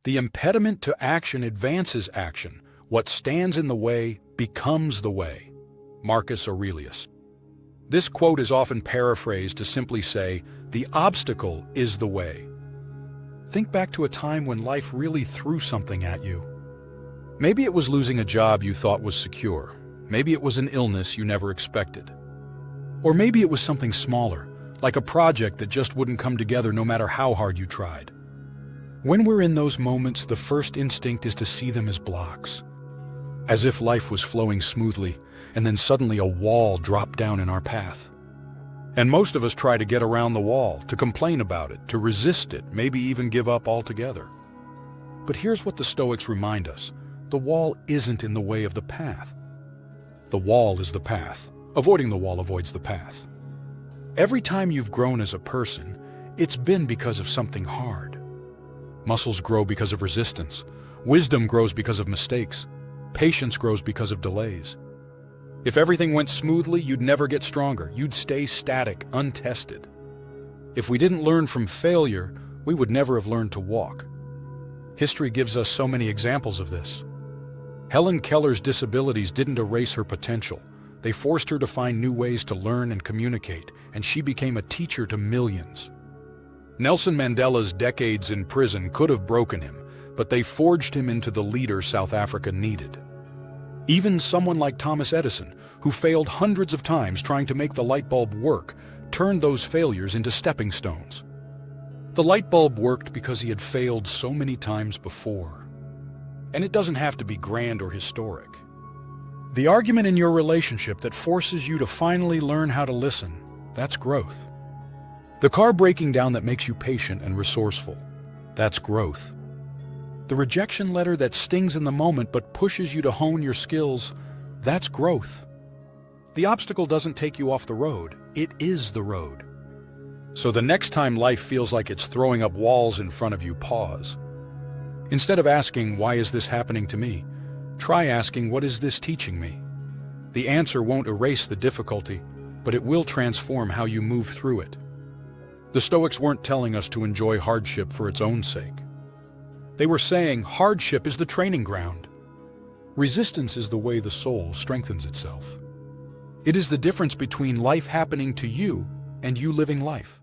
The impediment to action advances action. What stands in the way becomes the way. Marcus Aurelius. This quote is often paraphrased to simply say, the obstacle is the way. Think back to a time when life really threw something at you. Maybe it was losing a job you thought was secure. Maybe it was an illness you never expected. Or maybe it was something smaller, like a project that just wouldn't come together no matter how hard you tried. When we're in those moments, the first instinct is to see them as blocks. As if life was flowing smoothly, and then suddenly a wall dropped down in our path. And most of us try to get around the wall, to complain about it, to resist it, maybe even give up altogether. But here's what the Stoics remind us. The wall isn't in the way of the path. The wall is the path. Avoiding the wall avoids the path. Every time you've grown as a person, it's been because of something hard. Muscles grow because of resistance. Wisdom grows because of mistakes. Patience grows because of delays. If everything went smoothly, you'd never get stronger. You'd stay static, untested. If we didn't learn from failure, we would never have learned to walk. History gives us so many examples of this. Helen Keller's disabilities didn't erase her potential. They forced her to find new ways to learn and communicate, and she became a teacher to millions. Nelson Mandela's decades in prison could have broken him, but they forged him into the leader South Africa needed. Even someone like Thomas Edison, who failed hundreds of times trying to make the light bulb work, turned those failures into stepping stones. The light bulb worked because he had failed so many times before. And it doesn't have to be grand or historic. The argument in your relationship that forces you to finally learn how to listen, that's growth. The car breaking down that makes you patient and resourceful, that's growth. The rejection letter that stings in the moment but pushes you to hone your skills, that's growth. The obstacle doesn't take you off the road, it is the road. So the next time life feels like it's throwing up walls in front of you, pause. Instead of asking, why is this happening to me? Try asking, what is this teaching me? The answer won't erase the difficulty, but it will transform how you move through it. The Stoics weren't telling us to enjoy hardship for its own sake. They were saying hardship is the training ground. Resistance is the way the soul strengthens itself. It is the difference between life happening to you and you living life.